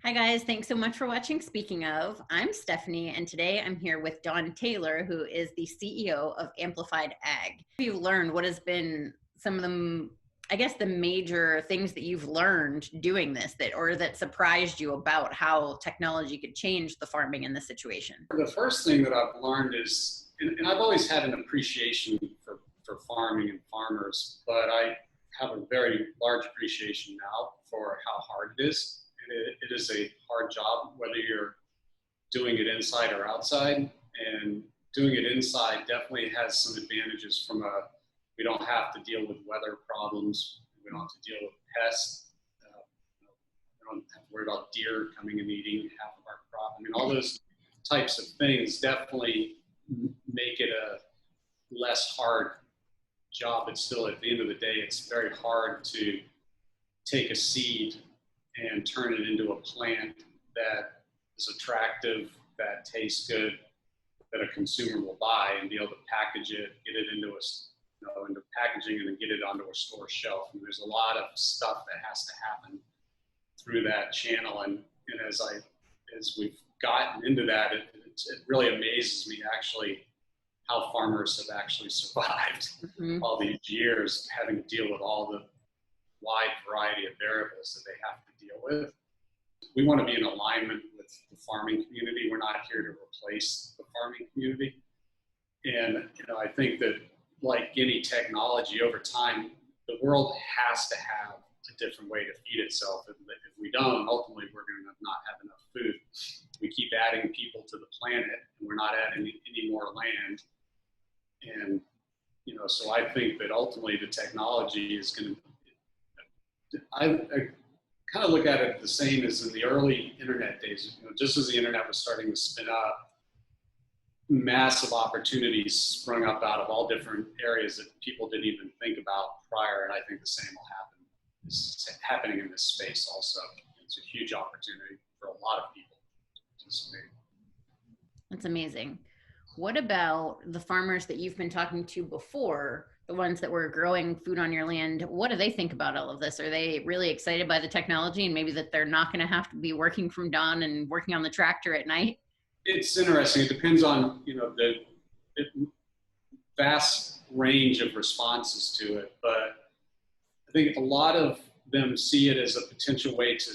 Hi guys, thanks so much for watching. Speaking of, I'm Stephanie, and today I'm here with Dawn Taylor, who is the CEO of AmplifiedAg. You've learned what has been some of the, I guess, the major things that you've learned doing this that surprised you about how technology could change the farming in this situation. The first thing that I've learned is, and I've always had an appreciation for farming and farmers, but I have a very large appreciation now for how hard it is. It is a hard job, whether you're doing it inside or outside. And doing it inside definitely has some advantages we don't have to deal with weather problems. We don't have to deal with pests. We don't have to worry about deer coming and eating half of our crop. I mean, all those types of things definitely make it a less hard job. But still, at the end of the day, it's very hard to take a seed and turn it into a plant that is attractive, that tastes good, that a consumer will buy, and be able to package it, get it into into packaging, and then get it onto a store shelf. And there's a lot of stuff that has to happen through that channel. And as we've gotten into that, it really amazes me actually how farmers have actually survived all these years, having to deal with all the wide variety of variables that they have to deal with. We want to be in alignment with the farming community. We're not here to replace the farming community. And I think that, like any technology, over time, the world has to have a different way to feed itself. If we don't, ultimately we're going to not have enough food. We keep adding people to the planet, and we're not adding any more land. And so I think that ultimately the technology is going to, I kind of look at it the same as in the early internet days. Just as the internet was starting to spin up, massive opportunities sprung up out of all different areas that people didn't even think about prior. And I think the same will happen. It's happening in this space also. It's a huge opportunity for a lot of people to participate. That's amazing. What about the farmers that you've been talking to before, the ones that were growing food on your land? What do they think about all of this? Are they really excited by the technology and maybe that they're not going to have to be working from dawn and working on the tractor at night? It's interesting. It depends on, the vast range of responses to it. But I think a lot of them see it as a potential way to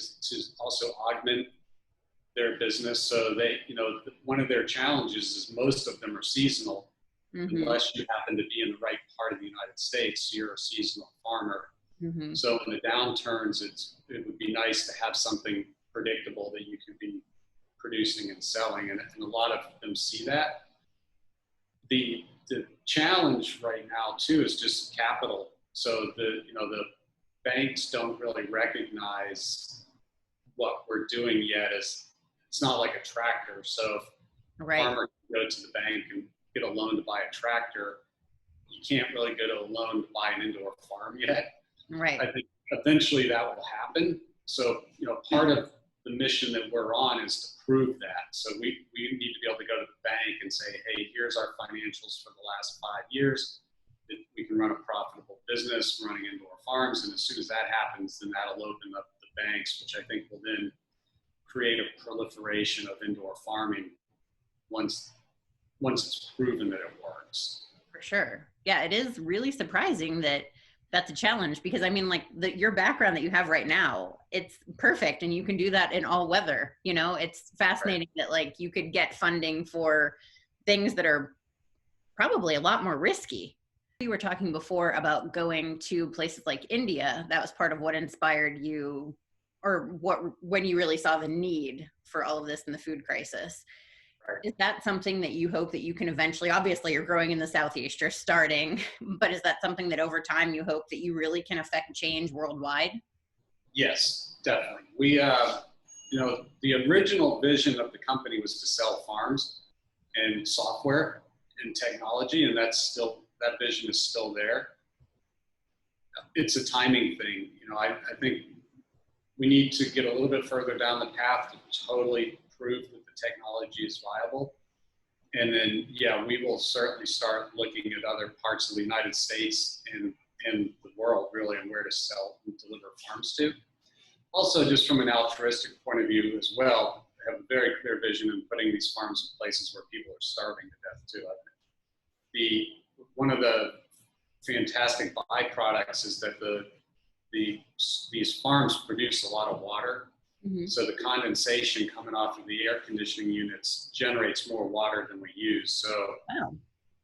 also augment their business. So they, one of their challenges is most of them are seasonal. Unless you happen to be in the right part of the United States, you're a seasonal farmer. So in the downturns, it would be nice to have something predictable that you could be producing and selling, and a lot of them see that. The challenge right now too is just capital. So the banks don't really recognize what we're doing yet. As it's not like a tractor. So if a farmer can go to the bank and get a loan to buy a tractor, you can't really go to a loan to buy an indoor farm yet. Right. I think eventually that will happen. So, part of the mission that we're on is to prove that. So we need to be able to go to the bank and say, hey, here's our financials for the last 5 years. We can run a profitable business running indoor farms. And as soon as that happens, then that'll open up the banks, which I think will then create a proliferation of indoor farming once it's proven that it works. For sure. Yeah, it is really surprising that that's a challenge, because I mean, like your background that you have right now, it's perfect, and you can do that in all weather. It's fascinating that like you could get funding for things that are probably a lot more risky. We were talking before about going to places like India. That was part of what inspired you, or when you really saw the need for all of this in the food crisis. Is that something that you hope that you can eventually, obviously you're growing in the Southeast, you're starting, but is that something that over time you hope that you really can affect change worldwide? Yes, definitely. We, the original vision of the company was to sell farms and software and technology, and that vision is still there. It's a timing thing. I think we need to get a little bit further down the path to totally prove that the technology is viable. And then, we will certainly start looking at other parts of the United States and the world, really, and where to sell and deliver farms to. also just from an altruistic point of view as well, I have a very clear vision in putting these farms in places where people are starving to death too. One of the fantastic byproducts is that these farms produce a lot of water. Mm-hmm. So the condensation coming off of the air conditioning units generates more water than we use. So wow.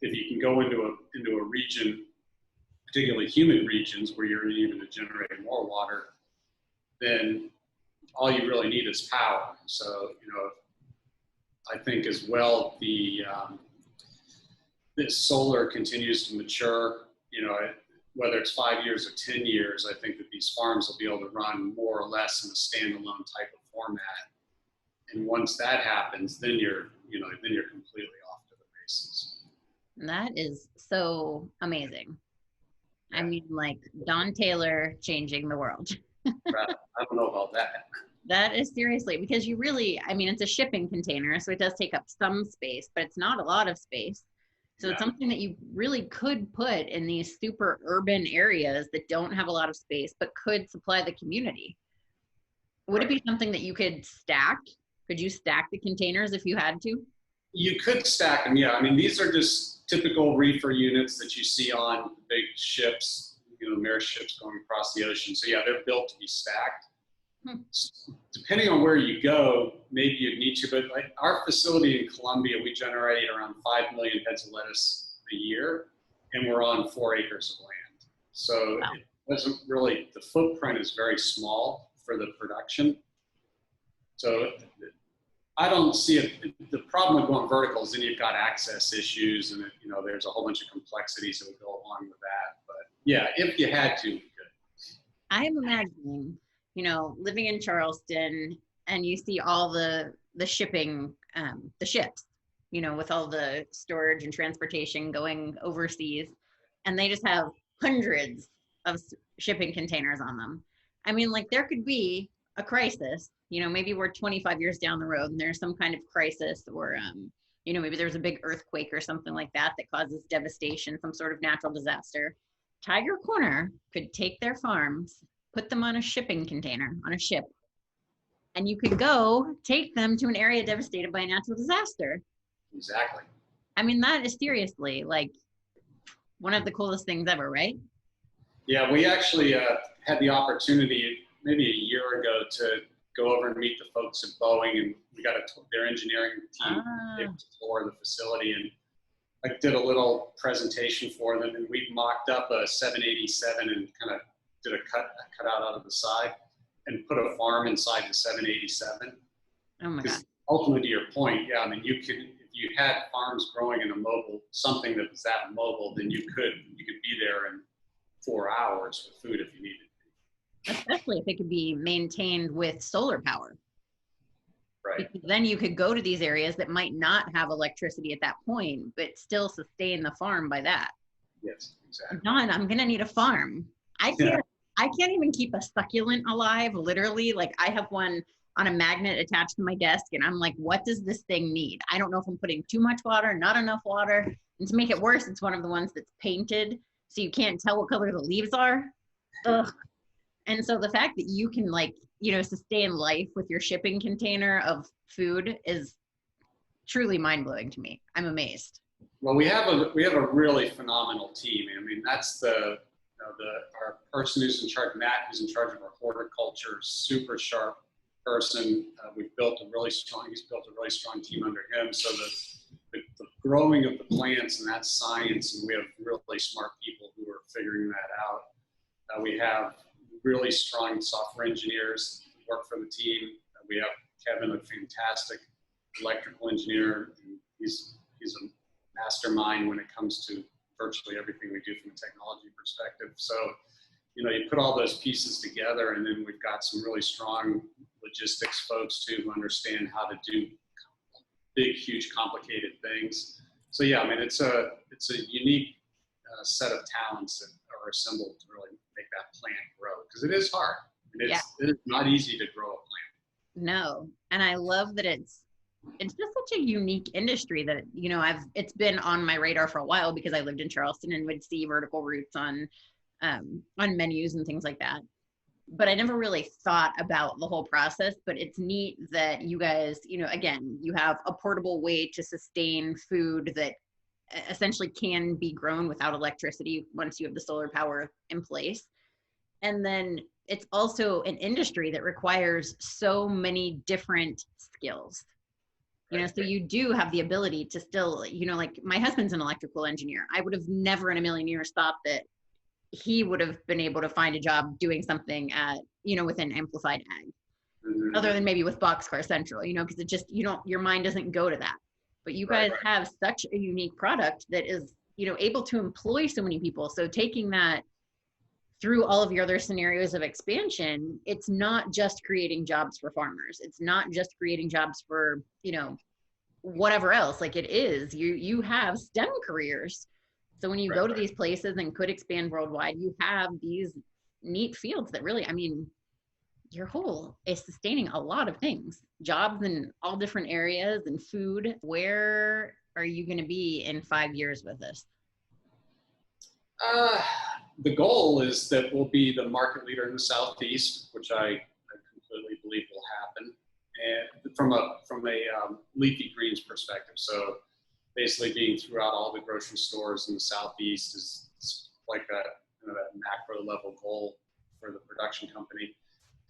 If you can go into a region, particularly humid regions where you're even to generate more water, then all you really need is power. So, I think as well, this solar continues to mature, whether it's 5 years or 10 years, I think that these farms will be able to run more or less in a standalone type of format. And once that happens, then you're completely off to the races. That is so amazing. Yeah. I mean, like Don Taylor changing the world. Right. I don't know about that. That is seriously, because it's a shipping container, so it does take up some space, but it's not a lot of space. So it's something that you really could put in these super urban areas that don't have a lot of space, but could supply the community. Would it be something that you could stack? Could you stack the containers if you had to? You could stack them, yeah. I mean, these are just typical reefer units that you see on big ships, Maersk ships going across the ocean. So yeah, they're built to be stacked. Depending on where you go, maybe you'd need to, but like our facility in Colombia, we generate around 5 million heads of lettuce a year, and we're on 4 acres of land. So wow. It doesn't really, the footprint is very small for the production. So I don't see it. The problem with going vertical is then you've got access issues, and there's a whole bunch of complexities that would go along with that. But yeah, if you had to, we could. I'm imagining, living in Charleston, and you see all the shipping, the ships, with all the storage and transportation going overseas, and they just have hundreds of shipping containers on them. I mean, like there could be a crisis, maybe we're 25 years down the road and there's some kind of crisis, or, maybe there's a big earthquake or something like that causes devastation, some sort of natural disaster. Tiger Corner could take their farms, put them on a shipping container, on a ship, and you could go take them to an area devastated by a natural disaster. Exactly. I mean, that is seriously like one of the coolest things ever, right? Yeah, we actually had the opportunity maybe a year ago to go over and meet the folks at Boeing, and we got their engineering team to tour the facility, and I did a little presentation for them, and we mocked up a 787 and kind of did a cutout out of the side and put a farm inside the 787. Oh my God. Ultimately, to your point, yeah, I mean, if you had farms growing in something that was that mobile, then you could be there in 4 hours with food if you needed to. Especially if it could be maintained with solar power. Right. Because then you could go to these areas that might not have electricity at that point, but still sustain the farm by that. Yes, exactly. Don, I'm going to need a farm. I can't even keep a succulent alive, literally. Like I have one on a magnet attached to my desk, and I'm like, what does this thing need? I don't know if I'm putting too much water, not enough water. And to make it worse, it's one of the ones that's painted, so you can't tell what color the leaves are. Ugh. And so the fact that you can sustain life with your shipping container of food is truly mind-blowing to me. I'm amazed. Well, we have a really phenomenal team. I mean, that's our person who's in charge, Matt, who's in charge of our horticulture, super sharp person. He's built a really strong team under him. So the growing of the plants, and that's science, and we have really smart people who are figuring that out. We have really strong software engineers who work for the team. We have Kevin, a fantastic electrical engineer. And he's a mastermind when it comes to virtually everything we do from a technology perspective. So, you put all those pieces together, and then we've got some really strong logistics folks too who understand how to do big, huge, complicated things. So yeah, I mean, it's a unique set of talents that are assembled to really make that plant grow, because it is hard. It is not easy to grow a plant. No, and I love that it's just such a unique industry that it's been on my radar for a while, because I lived in Charleston and would see vertical roots on menus and things like that. but I never really thought about the whole process. But it's neat that you guys, you know, again, you have a portable way to sustain food that essentially can be grown without electricity once you have the solar power in place. And then it's also an industry that requires so many different skills. You know, so you do have the ability to still, you know, like my husband's an electrical engineer. I would have never in a million years thought that he would have been able to find a job doing something at, you know, within AmplifiedAg, other than maybe with Boxcar Central, you know, because it just, you don't, your mind doesn't go to that. But you guys have such a unique product that is, you know, able to employ so many people. So taking that through all of your other scenarios of expansion, it's not just creating jobs for farmers. It's not just creating jobs for, you know, whatever else. Like it is, you have STEM careers. So when you go to these places and could expand worldwide, you have these neat fields that really, I mean, your whole is sustaining a lot of things, jobs in all different areas and food. Where are you going to be in 5 years with this? The goal is that we'll be the market leader in the Southeast, which I completely believe will happen. And from a leafy greens perspective, so basically being throughout all the grocery stores in the Southeast is like that, you know, that macro level goal for the production company.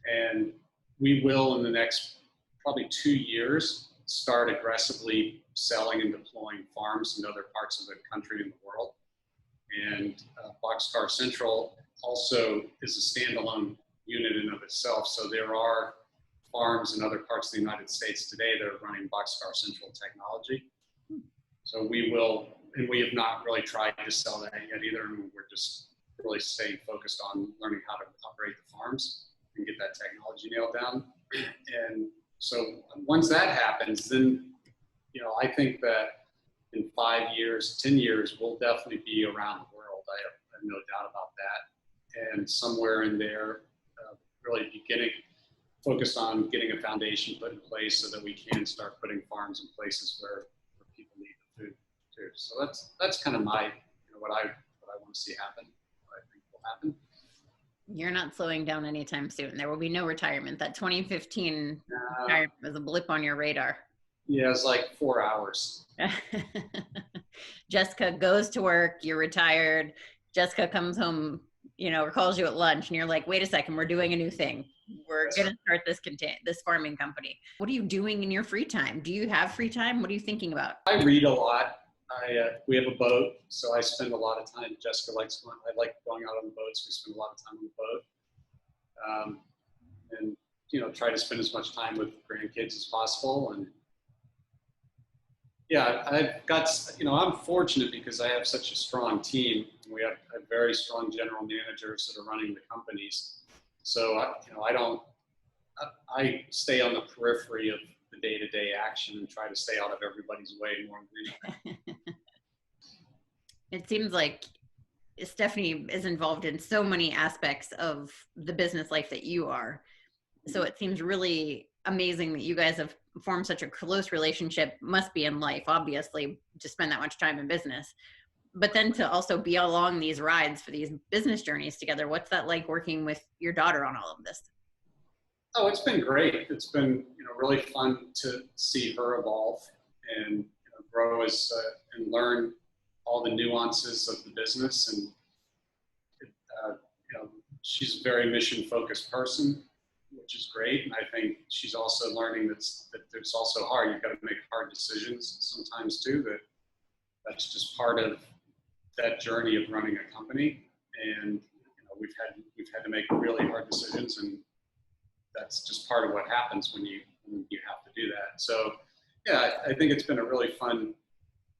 And we will, in the next probably 2 years, start aggressively selling and deploying farms in other parts of the country and the world. And Boxcar Central also is a standalone unit in of itself. So there are farms in other parts of the United States today that are running Boxcar Central technology. So we will, and we have not really tried to sell that yet either. And we're just really staying focused on learning how to operate the farms and get that technology nailed down. And so once that happens, then, you know, I think that in 5 years, 10 years, we'll definitely be around the world. I have no doubt about that. And somewhere in there, really focused on getting a foundation put in place so that we can start putting farms in places where people need the food too. So that's kind of my, you know, what I want to see happen, what I think will happen. You're not slowing down anytime soon. There will be no retirement. That 2015 retirement was a blip on your radar. Yeah, it's like 4 hours. Jessica goes to work, you're retired. Jessica comes home, you know, or calls you at lunch and you're like, wait a second, we're doing a new thing. We're going to start this farming company. What are you doing in your free time? Do you have free time? What are you thinking about? I read a lot. We have a boat, so I spend a lot of time. Jessica likes going. I like going out on the boats. We spend a lot of time on the boat, and you know, try to spend as much time with grandkids as possible. And yeah, I've got, you know, I'm fortunate because I have such a strong team. We have very strong general managers that are running the companies. So I stay on the periphery of the day-to-day action and try to stay out of everybody's way more than anything. It seems like Stephanie is involved in so many aspects of the business life that you are. So it seems really amazing that you guys have formed such a close relationship. Must be in life, obviously, to spend that much time in business. But then to also be along these rides for these business journeys together. What's that like working with your daughter on all of this? Oh, it's been great. It's been, you know, really fun to see her evolve and, you know, grow and learn all the nuances of the business. And you know, she's a very mission-focused person, which is great. And I think she's also learning that it's also hard. You've got to make hard decisions sometimes too. That's just part of that journey of running a company. And you know, we've had to make really hard decisions, and that's just part of what happens when you have to do that. So yeah, I think it's been a really fun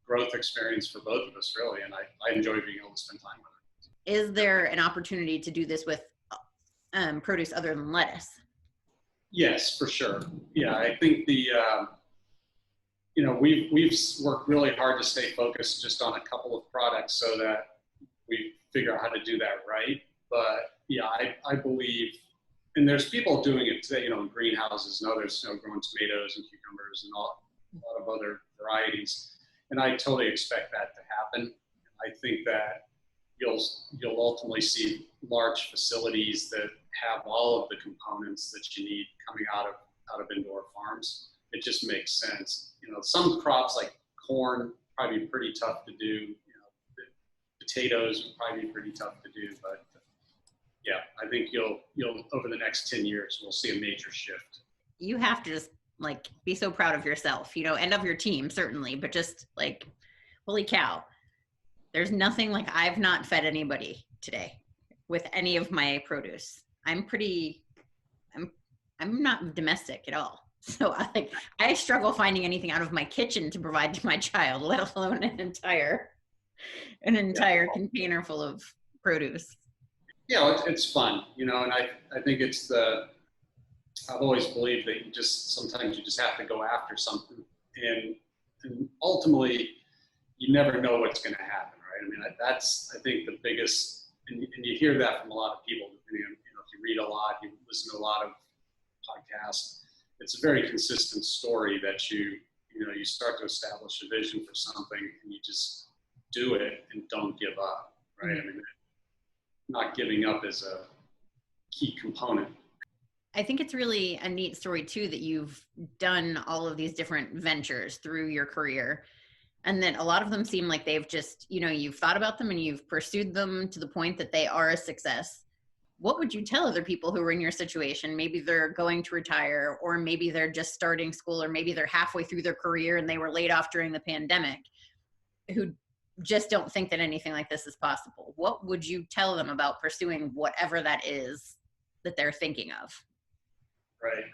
growth experience for both of us, really, and I enjoy being able to spend time with her. Is there an opportunity to do this with produce other than lettuce? Yes, for sure. Yeah, I think you know, we've worked really hard to stay focused just on a couple of products so that we figure out how to do that right. But yeah, I believe, and there's people doing it today, you know, in greenhouses and others, you know, growing tomatoes and cucumbers and a lot of other varieties. And I totally expect that to happen. I think that you'll ultimately see large facilities that have all of the components that you need coming out of indoor farms. It just makes sense. You know, some crops like corn probably be pretty tough to do. You know, potatoes would probably be pretty tough to do, but yeah, I think you'll over the next 10 years we'll see a major shift. You have to just like be so proud of yourself, you know, and of your team certainly, but just like, holy cow, there's nothing like I've not fed anybody today with any of my produce. I'm not domestic at all. So I struggle finding anything out of my kitchen to provide to my child, let alone an entire container full of produce. Yeah, it's fun, you know, and I think I've always believed that sometimes you just have to go after something, and ultimately you never know what's going to happen, right? I mean, that's, I think, the biggest, and you hear that from a lot of people, depending on, you know, if you read a lot, you listen to a lot of podcasts, it's a very consistent story that you start to establish a vision for something and you just do it and don't give up, right? Mm-hmm. I mean, not giving up is a key component. I think it's really a neat story too, that you've done all of these different ventures through your career, and that a lot of them seem like they've just, you know, you've thought about them and you've pursued them to the point that they are a success. What would you tell other people who are in your situation? Maybe they're going to retire, or maybe they're just starting school, or maybe they're halfway through their career and they were laid off during the pandemic, who just don't think that anything like this is possible. What would you tell them about pursuing whatever that is that they're thinking of? Right.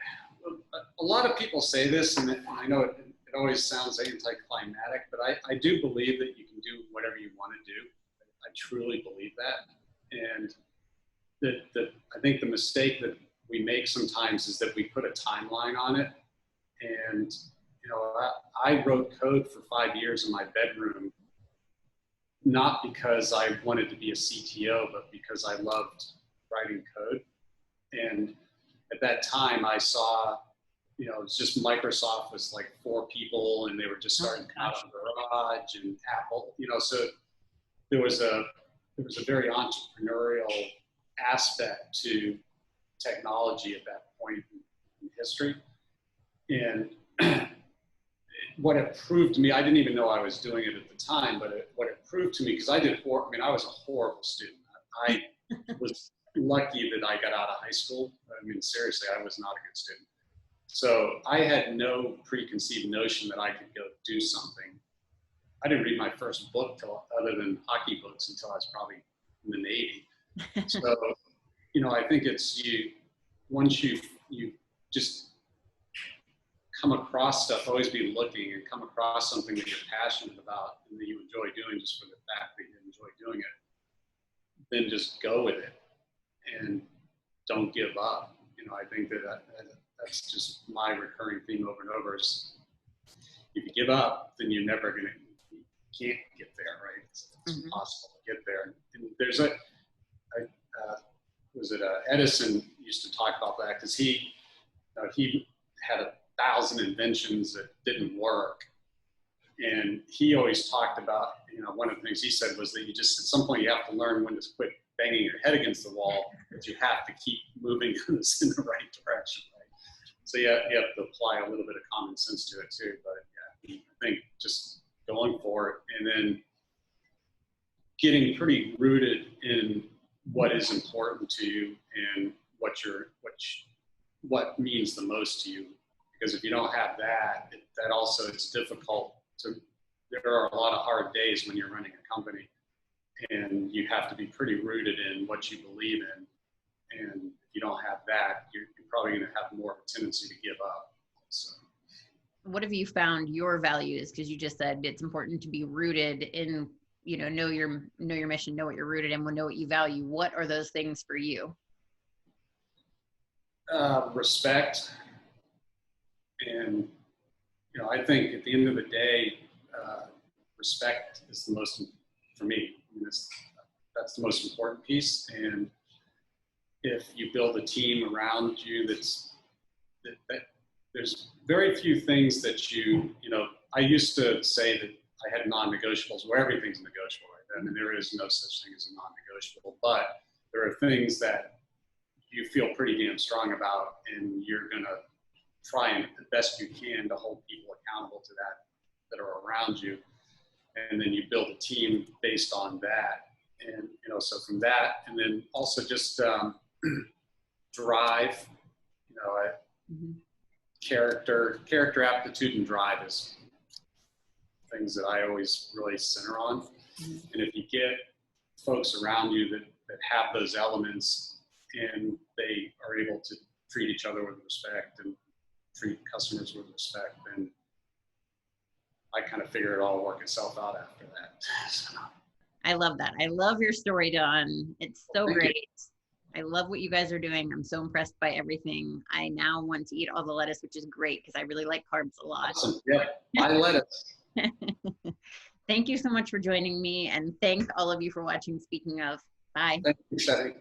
A lot of people say this, and I know it always sounds anticlimactic, but I do believe that you can do whatever you want to do. I truly believe that. And I think the mistake that we make sometimes is that we put a timeline on it. And, you know, I wrote code for 5 years in my bedroom, not because I wanted to be a CTO, but because I loved writing code. And at that time I saw, you know, it's just Microsoft was like 4 people and they were just starting to come out of the garage, and Apple, you know, so there was a very entrepreneurial aspect to technology at that point in history. And what it proved to me, I didn't even know I was doing it at the time, but what it proved to me, because I was a horrible student. I was lucky that I got out of high school. I mean, seriously, I was not a good student. So I had no preconceived notion that I could go do something. I didn't read my first book other than hockey books until I was probably in the Navy. So, you know, I think it's once you just come across stuff, always be looking and come across something that you're passionate about and that you enjoy doing just for the fact that you enjoy doing it, then just go with it and don't give up. You know, I think that's just my recurring theme over and over is if you give up, then you can't get there, right? It's mm-hmm. impossible to get there. And there's Edison used to talk about that because he had 1,000 inventions that didn't work. And he always talked about, you know, one of the things he said was that you just, at some point you have to learn when to quit banging your head against the wall, but you have to keep moving this in the right direction, right? So you have to apply a little bit of common sense to it too. But yeah, I think just going for it and then getting pretty rooted in what is important to you and what means the most to you. Because if you don't have that, it's difficult there are a lot of hard days when you're running a company, and you have to be pretty rooted in what you believe in. And if you don't have that, you're probably going to have more of a tendency to give up. So, what have you found your values? Because you just said it's important to be rooted in, you know your mission, know what you're rooted in, know what you value. What are those things for you? Respect. And, you know, I think at the end of the day, respect is the most, for me, that's the most important piece. And if you build a team around you that there's very few things that you know, I used to say that I had non-negotiables where everything's negotiable, right? I mean, there is no such thing as a non-negotiable, but there are things that you feel pretty damn strong about, and you're going to try and the best you can to hold people accountable to that are around you. And then you build a team based on that. And, so from that, and then also just drive, character, aptitude, and drive is things that I always really center on. And if you get folks around you that have those elements and they are able to treat each other with respect and treat customers with respect, then I kind of figure it all work itself out after that. So. I love that. I love your story, Don. It's so great. I love what you guys are doing. I'm so impressed by everything. I now want to eat all the lettuce, which is great because I really like carbs a lot. Awesome. Yeah, I lettuce. Thank you so much for joining me, and thanks all of you for watching. Speaking of, bye. Thank you, Shetty.